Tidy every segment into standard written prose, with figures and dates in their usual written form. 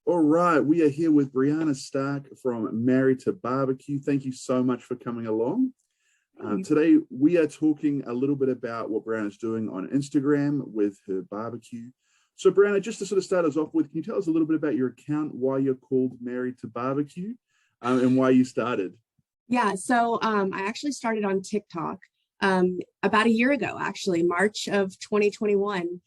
All right, we are here with Brianna Stark from Married to Barbecue. Thank you so much for coming along. Today, we are talking a little bit about what Brianna's doing on Instagram with her barbecue. So, Brianna, just to sort of start us off with, can you tell us a little bit about your account, why you're called Married to Barbecue, and why you started? Yeah, so I actually started on TikTok about a year ago, actually, March of 2021.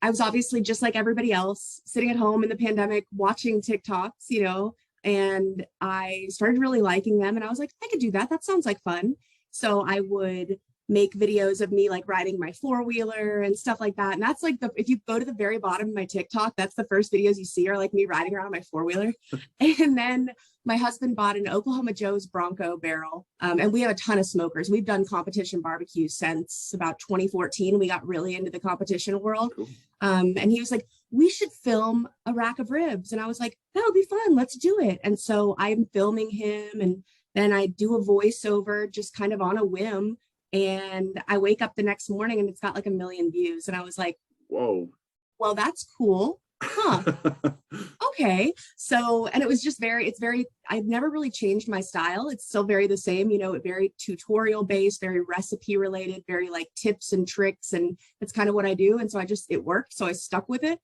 I was obviously just like everybody else, sitting at home in the pandemic, watching TikToks, and I started really liking them. And I was like, I could do that. That sounds like fun. So I would make videos of me like riding my four-wheeler and stuff like that. And that's like if you go to the very bottom of my TikTok, that's the first videos you see are like me riding around my four-wheeler. And then my husband bought an Oklahoma Joe's Bronco barrel. And we have a ton of smokers. We've done competition barbecues since about 2014. We got really into the competition world. Cool. And he was like, we should film a rack of ribs. And I was like, that would be fun. Let's do it. And so I'm filming him, and then I do a voiceover just kind of on a whim. And I wake up the next morning and it's got like 1 million views. And I was like, whoa, well, that's cool. Huh. Okay. So, and it was just I've never really changed my style. It's still very the same, very tutorial based, very recipe related, very like tips and tricks. And that's kind of what I do. And so it worked. So I stuck with it.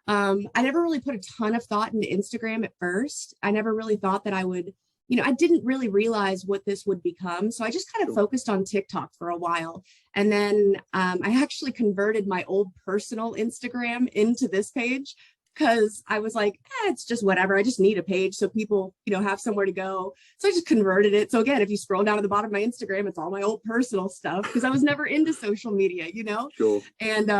I never really put a ton of thought into Instagram at first. I never really thought that I would, I didn't really realize what this would become. So I just kind of focused on TikTok for a while. And then I actually converted my old personal Instagram into this page because I was like, it's just whatever. I just need a page so people, have somewhere to go. So I just converted it. So again, if you scroll down to the bottom of my Instagram, it's all my old personal stuff because I was never into social media, Sure. And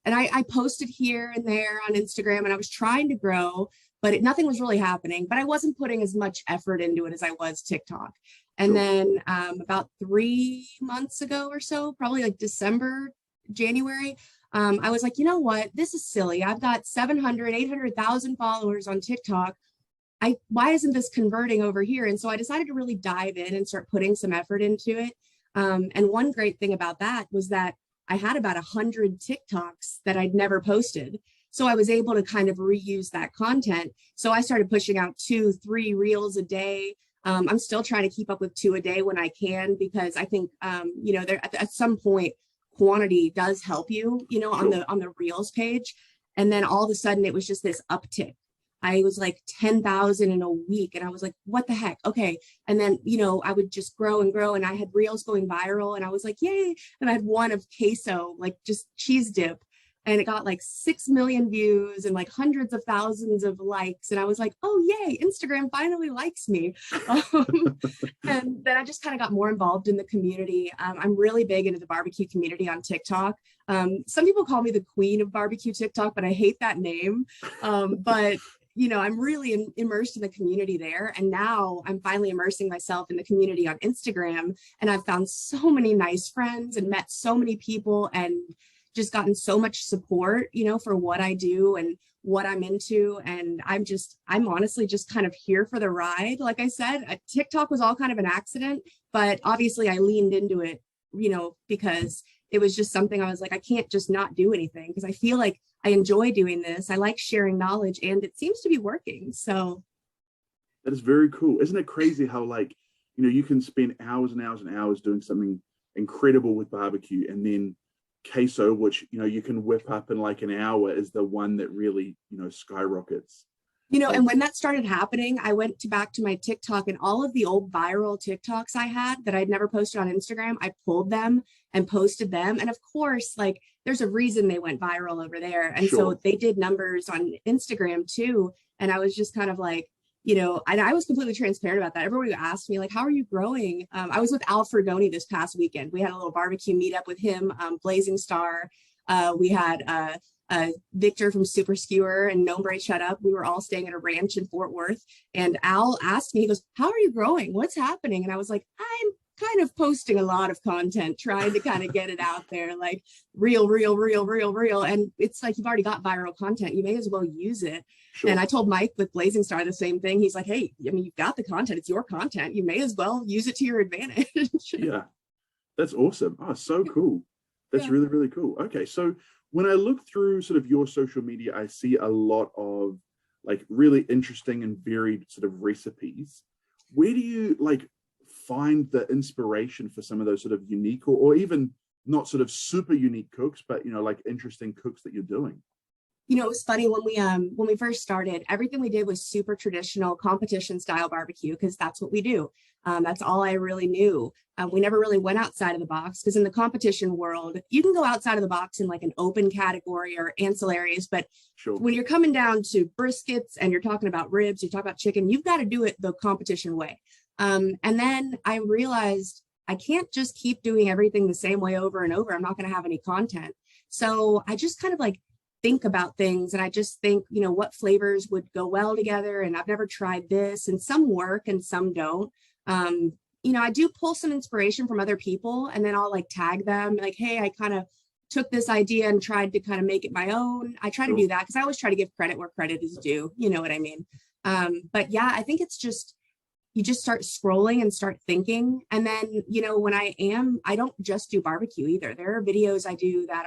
I posted here and there on Instagram, and I was trying to grow, but nothing was really happening. But I wasn't putting as much effort into it as I was TikTok. And Sure. then about 3 months ago or so, probably like December, January, I was like, you know what? This is silly. I've got 700, 800,000 followers on TikTok. Why isn't this converting over here? And so I decided to really dive in and start putting some effort into it. And one great thing about that was that I had about 100 TikToks that I'd never posted. So I was able to kind of reuse that content. So I started pushing out 2, 3 reels a day. I'm still trying to keep up with 2 a day when I can, because I think, there at some point, quantity does help you, on the reels page. And then all of a sudden it was just this uptick. I was like 10,000 in a week. And I was like, what the heck? Okay. And then, I would just grow and grow. And I had reels going viral and I was like, yay. And I had one of queso, like just cheese dip. And it got like 6 million views and like hundreds of thousands of likes. And I was like, oh, yay, Instagram finally likes me. And then I just kind of got more involved in the community. I'm really big into the barbecue community on TikTok. Some people call me the queen of barbecue TikTok, but I hate that name. But I'm really immersed in the community there. And now I'm finally immersing myself in the community on Instagram. And I've found so many nice friends and met so many people and just gotten so much support, for what I do and what I'm into. And I'm honestly just kind of here for the ride. Like I said, TikTok was all kind of an accident, but obviously I leaned into it, because it was just something I was like, I can't just not do anything because I feel like I enjoy doing this. I like sharing knowledge and it seems to be working. So that is very cool. Isn't it crazy how you can spend hours and hours and hours doing something incredible with barbecue, and then queso, which you can whip up in like an hour, is the one that really skyrockets. And when that started happening, I went back to my TikTok, and all of the old viral TikToks I had that I'd never posted on Instagram, I pulled them and posted them. And of course, like there's a reason they went viral over there. And Sure. So they did numbers on Instagram too. And I was just kind of like, I was completely transparent about that. Everybody asked me, like, how are you growing? I was with Al Fergoni this past weekend. We had a little barbecue meetup with him, Blazing Star. We had Victor from Super Skewer and Nombre Shut Up. We were all staying at a ranch in Fort Worth. And Al asked me, he goes, how are you growing? What's happening? And I was like, I'm kind of posting a lot of content, trying to kind of get it out there, like real. And it's like, you've already got viral content. You may as well use it. Sure. And I told Mike with Blazing Star the same thing. He's like, hey, you've got the content. It's your content. You may as well use it to your advantage. Yeah, that's awesome. Oh, so cool. That's really, really cool. Okay, so when I look through sort of your social media, I see a lot of like really interesting and varied sort of recipes. Where do you like find the inspiration for some of those sort of unique or even not sort of super unique cooks, but, you know, like interesting cooks that you're doing? You know, it was funny when we first started, everything we did was super traditional competition style barbecue because that's what we do. That's all I really knew. We never really went outside of the box because in the competition world, you can go outside of the box in like an open category or ancillaries, but Sure. when you're coming down to briskets and you're talking about ribs, you talk about chicken, you've got to do it the competition way. And then I realized I can't just keep doing everything the same way over and over. I'm not going to have any content. So I just kind of like think about things and I just think, you know, what flavors would go well together. And I've never tried this, and some work and some don't. You know, I do pull some inspiration from other people and then I'll like tag them like, hey, I kind of took this idea and tried to kind of make it my own. I try to do that because I always try to give credit where credit is due. You know what I mean? But yeah, I think it's just, you just start scrolling and start thinking. And then, you know, when I don't just do barbecue either. There are videos I do that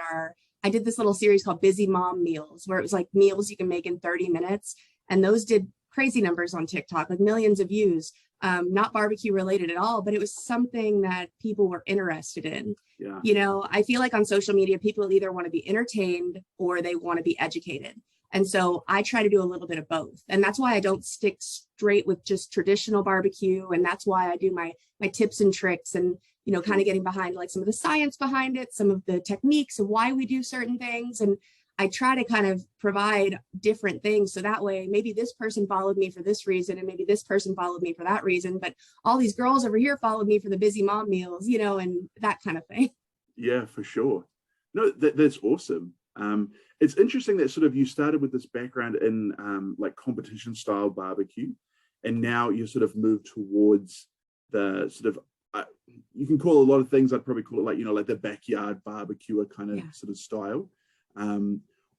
I did this little series called Busy Mom Meals, where it was like meals you can make in 30 minutes. And those did crazy numbers on TikTok, like millions of views, not barbecue related at all, but it was something that people were interested in. Yeah. You know, I feel like on social media, people either want to be entertained or they want to be educated. And so I try to do a little bit of both. And that's why I don't stick straight with just traditional barbecue. And that's why I do my tips and tricks and, you know, kind of getting behind like some of the science behind it, some of the techniques of why we do certain things. And I try to kind of provide different things. So that way, maybe this person followed me for this reason, and maybe this person followed me for that reason. But all these girls over here followed me for the busy mom meals, you know, and that kind of thing. Yeah, for sure. No, that's awesome. It's interesting that sort of you started with this background in like competition style barbecue, and now you sort of moved towards the sort of, you can call a lot of things, I'd probably call it like, you know, like the backyard barbecue kind of sort of style.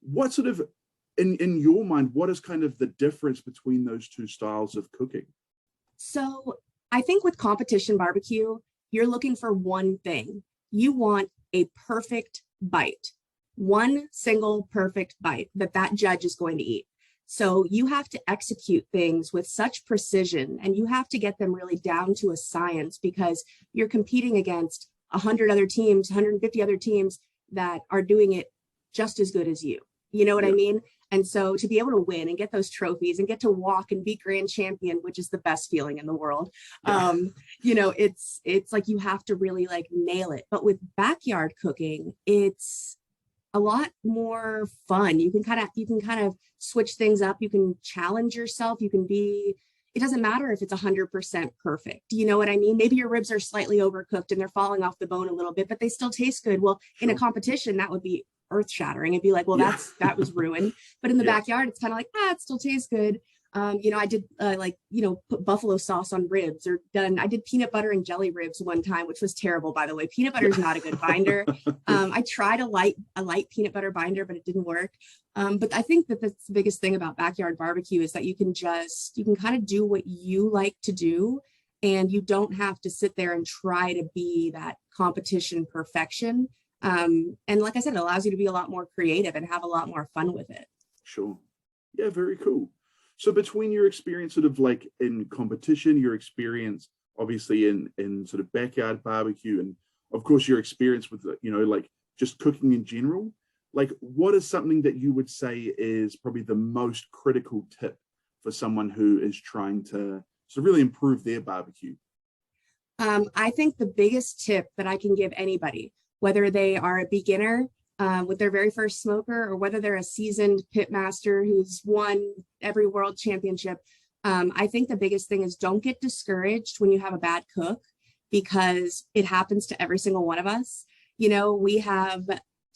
What sort of, in your mind, what is kind of the difference between those two styles of cooking? So I think with competition barbecue, you're looking for one thing. You want a perfect bite, one single perfect bite that judge is going to eat. So you have to execute things with such precision and you have to get them really down to a science because you're competing against 100 other teams, 150 other teams that are doing it just as good as you. You know what I mean? And so to be able to win and get those trophies and get to walk and be grand champion, which is the best feeling in the world, you know, it's like you have to really like nail it. But with backyard cooking, it's a lot more fun. You can kind of switch things up. You can challenge yourself. It doesn't matter if it's 100% perfect. You know what I mean? Maybe your ribs are slightly overcooked and they're falling off the bone a little bit, but they still taste good. Well, in a competition, that would be earth shattering. It'd be like, well, that was ruined. But in the backyard, it's kind of like, it still tastes good. You know, I did put buffalo sauce on ribs I did peanut butter and jelly ribs one time, which was terrible, by the way. Peanut butter is not a good binder. I tried a light peanut butter binder, but it didn't work. But I think that's the biggest thing about backyard barbecue is that you can kind of do what you like to do. And you don't have to sit there and try to be that competition perfection. And like I said, it allows you to be a lot more creative and have a lot more fun with it. Sure. Yeah, very cool. So between your experience sort of like in competition, your experience obviously in sort of backyard barbecue, and of course your experience with, you know, like just cooking in general, like what is something that you would say is probably the most critical tip for someone who is trying to sort of really improve their barbecue? I think the biggest tip that I can give anybody, whether they are a beginner with their very first smoker, or whether they're a seasoned pit master who's won every world championship. I think the biggest thing is don't get discouraged when you have a bad cook, because it happens to every single one of us. You know, we have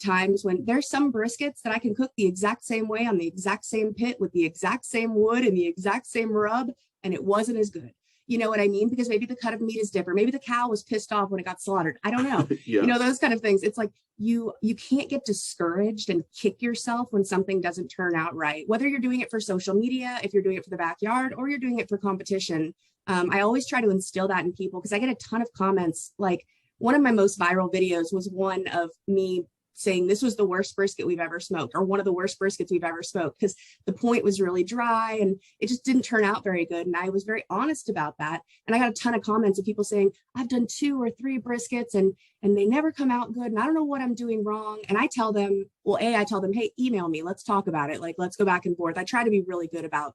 times when there's some briskets that I can cook the exact same way on the exact same pit with the exact same wood and the exact same rub, and it wasn't as good. You know what I mean? Because maybe the cut of meat is different. Maybe the cow was pissed off when it got slaughtered. I don't know. You know, those kind of things. It's like you can't get discouraged and kick yourself when something doesn't turn out right. Whether you're doing it for social media, if you're doing it for the backyard, or you're doing it for competition. I always try to instill that in people because I get a ton of comments. Like one of my most viral videos was one of me saying this was the worst brisket we've ever smoked, or one of the worst briskets we've ever smoked, because the point was really dry and it just didn't turn out very good. And I was very honest about that. And I got a ton of comments of people saying, I've done 2 or 3 briskets and they never come out good. And I don't know what I'm doing wrong. And I tell them, well, I tell them, hey, email me, let's talk about it. Like, let's go back and forth. I try to be really good about,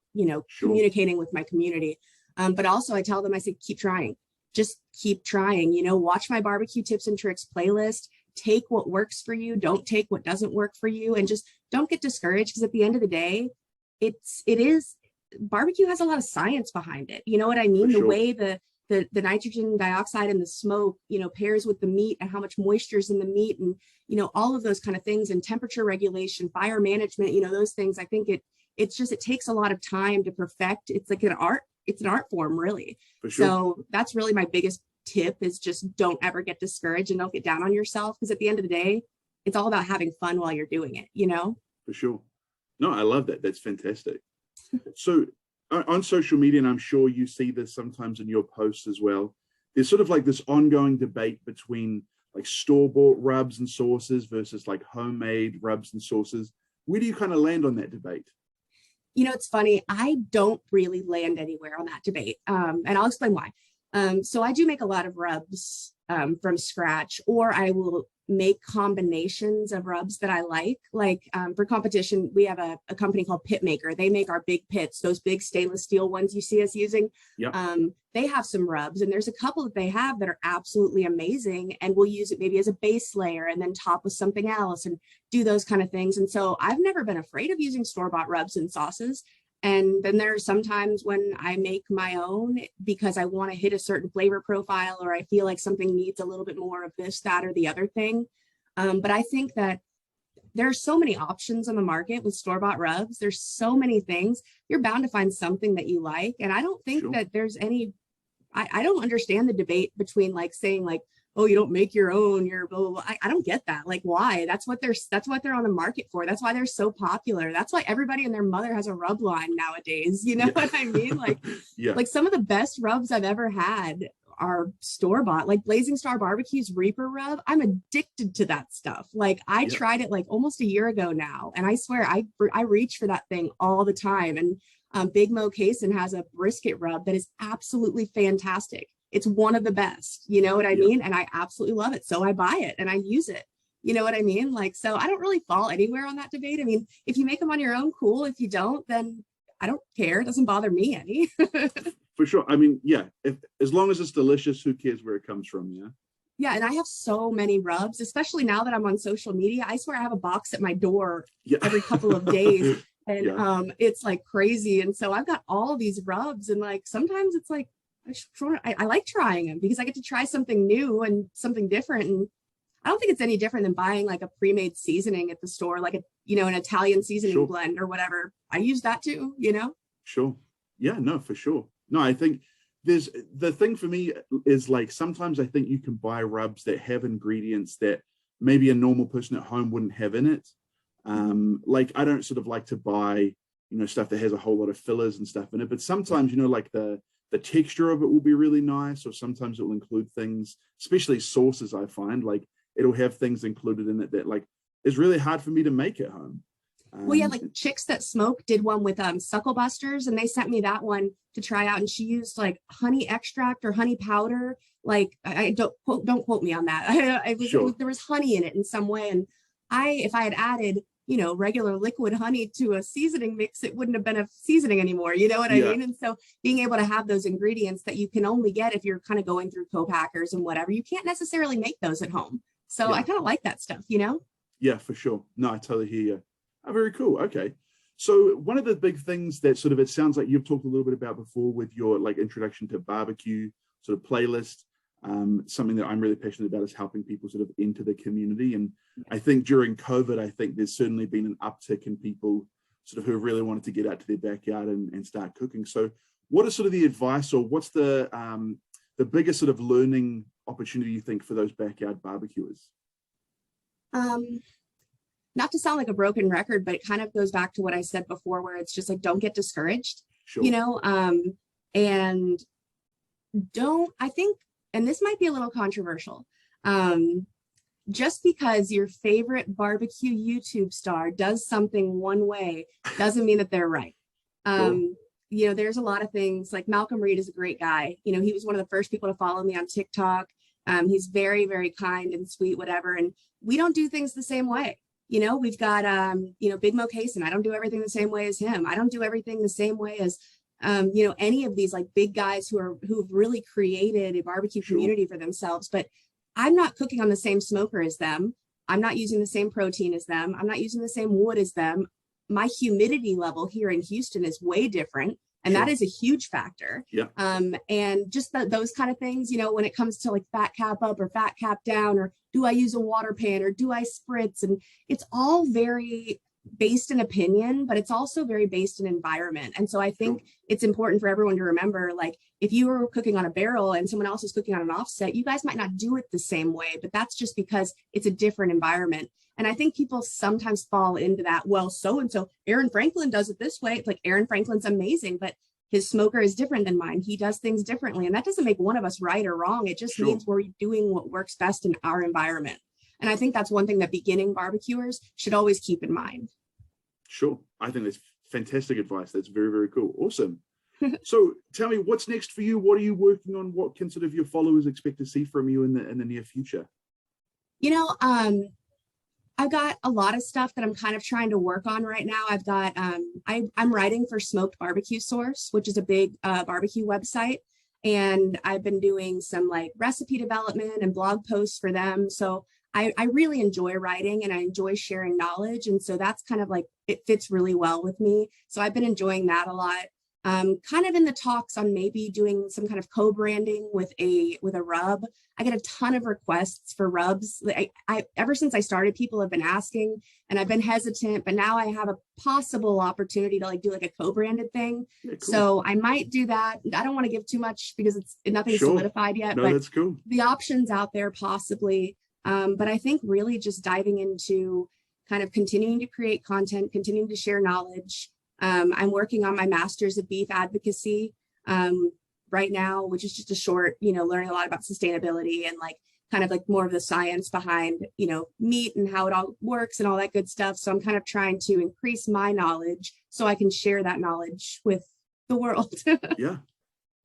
communicating with my community. But also I tell them, I say, keep trying. Just keep trying, watch my barbecue tips and tricks playlist, take what works for you, don't take what doesn't work for you, and just don't get discouraged, because at the end of the day, barbecue has a lot of science behind it. You know what I mean? Sure. The way the nitrogen dioxide in the smoke, pairs with the meat and how much moisture is in the meat, and, all of those kind of things, and temperature regulation, fire management, those things. I think it takes a lot of time to perfect. It's like an art. It's an art form, really. For sure. So that's really my biggest tip, is just don't ever get discouraged and don't get down on yourself, because at the end of the day, it's all about having fun while you're doing it, For sure. No, I love that. That's fantastic. So on social media, and I'm sure you see this sometimes in your posts as well, there's sort of like this ongoing debate between like store-bought rubs and sauces versus like homemade rubs and sauces. Where do you kind of land on that debate? It's funny. I don't really land anywhere on that debate. And I'll explain why. So I do make a lot of rubs from scratch, or I will make combinations of rubs that I like. Like for competition, we have a company called Pit Maker. They make our big pits, those big stainless steel ones you see us using. Yep. They have some rubs, and there's a couple that they have that are absolutely amazing, and we'll use it maybe as a base layer and then top with something else and do those kind of things. And so I've never been afraid of using store-bought rubs and sauces. And then there are some times when I make my own because I want to hit a certain flavor profile, or I feel like something needs a little bit more of this, that, or the other thing. But I think that there are so many options on the market with store-bought rubs. There's so many things. You're bound to find something that you like. And I don't think that there's any, I don't understand the debate between like saying like, oh, you don't make your own, you're blah, blah, blah. I don't get that. Like, why? That's what they're on the market for. That's why they're so popular. That's why everybody and their mother has a rub line nowadays. You know what I mean? Like, like some of the best rubs I've ever had are store-bought, like Blazing Star Barbecue's Reaper rub. I'm addicted to that stuff. Like I tried it like almost a year ago now, and I swear I reach for that thing all the time. And Big Mo Cason has a brisket rub that is absolutely fantastic. It's one of the best, you know what I mean? And I absolutely love it. So I buy it and I use it. You know what I mean? Like, so I don't really fall anywhere on that debate. I mean, if you make them on your own, cool. If you don't, then I don't care. It doesn't bother me any. For sure. I mean, as long as it's delicious, who cares where it comes from? Yeah. Yeah. And I have so many rubs, especially now that I'm on social media. I swear I have a box at my door every couple of days. And it's like crazy. And so I've got all of these rubs, and like sometimes it's like, I like trying them because I get to try something new and something different. And I don't think it's any different than buying like a pre-made seasoning at the store, like an Italian seasoning blend or whatever. I use that too, Sure. Yeah, no, for sure. No, I think there's the thing for me is like, sometimes I think you can buy rubs that have ingredients that maybe a normal person at home wouldn't have in it. Like I don't sort of like to buy, stuff that has a whole lot of fillers and stuff in it, but sometimes, like the texture of it will be really nice, or sometimes it will include things, especially sauces. I find like it'll have things included in it that like is really hard for me to make at home. Well, yeah, like Chicks That Smoke did one with Suckle Busters, and they sent me that one to try out, and she used like honey extract or honey powder. Like I don't quote me on that. There was honey in it in some way, and if I had added regular liquid honey to a seasoning mix, it wouldn't have been a seasoning anymore. You know what I mean? And so being able to have those ingredients that you can only get if you're kind of going through co-packers and whatever, you can't necessarily make those at home. So I kind of like that stuff, Yeah, for sure. No, I totally hear you. Oh, very cool. Okay. So one of the big things that sort of, it sounds like you've talked a little bit about before with your like introduction to barbecue sort of playlist, something that I'm really passionate about is helping people sort of into the community. And I think during COVID, I think there's certainly been an uptick in people sort of who have really wanted to get out to their backyard and start cooking. So what is sort of the advice, or what's the biggest sort of learning opportunity you think for those backyard barbecuers? Not to sound like a broken record, but it kind of goes back to what I said before, where it's just like, don't get discouraged, and don't, I think, and this might be a little controversial, just because your favorite barbecue YouTube star does something one way doesn't mean that they're right. Sure. You know, there's a lot of things like Malcolm Reed is a great guy. You know, he was one of the first people to follow me on TikTok. He's very, very kind and sweet, whatever. And we don't do things the same way. You know, we've got, you know, Big Mo Cason. I don't do everything the same way as him. I don't do everything the same way as, you know, any of these like big guys who've really created a barbecue community for themselves. But I'm not cooking on the same smoker as them. I'm not using the same protein as them. I'm not using the same wood as them. My humidity level here in Houston is way different. And that is a huge factor. Yeah. And just those kind of things, you know, when it comes to like fat cap up or fat cap down, or do I use a water pan or do I spritz? And it's all very based in opinion, but it's also very based in environment. And so I think it's important for everyone to remember, like, if you were cooking on a barrel and someone else is cooking on an offset, you guys might not do it the same way, but that's just because it's a different environment. And I think people sometimes fall into that, well, so-and-so, Aaron Franklin does it this way. It's like, Aaron Franklin's amazing, but his smoker is different than mine. He does things differently. And that doesn't make one of us right or wrong. It just means we're doing what works best in our environment. And I think that's one thing that beginning barbecuers should always keep in mind. Sure. I think that's fantastic advice. That's very, very cool. Awesome. So tell me, what's next for you? What are you working on? What can sort of your followers expect to see from you in the near future? You know, I've got a lot of stuff that I'm kind of trying to work on right now. I've got, I'm writing for Smoked Barbecue Source, which is a big barbecue website. And I've been doing some like recipe development and blog posts for them. So I really enjoy writing and I enjoy sharing knowledge. And so that's kind of like, it fits really well with me. So I've been enjoying that a lot. Kind of in the talks on maybe doing some kind of co-branding with a rub. I get a ton of requests for rubs. I ever since I started, people have been asking and I've been hesitant, but now I have a possible opportunity to like do like a co-branded thing. Yeah, cool. So I might do that. I don't want to give too much because nothing's solidified yet, but that's cool. The options out there possibly. But I think really just diving into kind of continuing to create content, continuing to share knowledge. I'm working on my master's of beef advocacy right now, which is just a short, you know, learning a lot about sustainability and like kind of like more of the science behind, you know, meat and how it all works and all that good stuff. So I'm kind of trying to increase my knowledge so I can share that knowledge with the world. Yeah.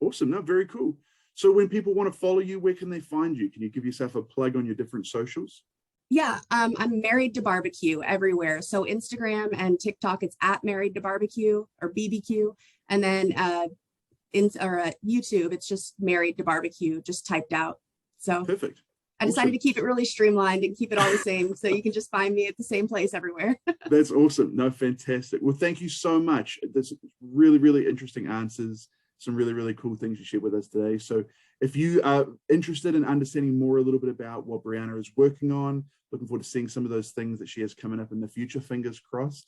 Awesome. No, very cool. So when people want to follow you, where can they find you? Can you give yourself a plug on your different socials? Yeah, I'm married to BBQ everywhere. So Instagram and TikTok, it's at married to BBQ or BBQ. And then YouTube, it's just married to BBQ, just typed out. So perfect. I decided to keep it really streamlined and keep it all the same. So you can just find me at the same place everywhere. That's awesome. No, fantastic. Well, thank you so much. That's really, really interesting answers. Some really, really cool things you shared with us today. So if you are interested in understanding more a little bit about what Brianna is working on, looking forward to seeing some of those things that she has coming up in the future, fingers crossed,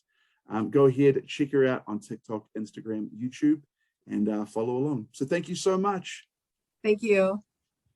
go ahead, check her out on TikTok, Instagram, YouTube, and follow along. So thank you so much. Thank you.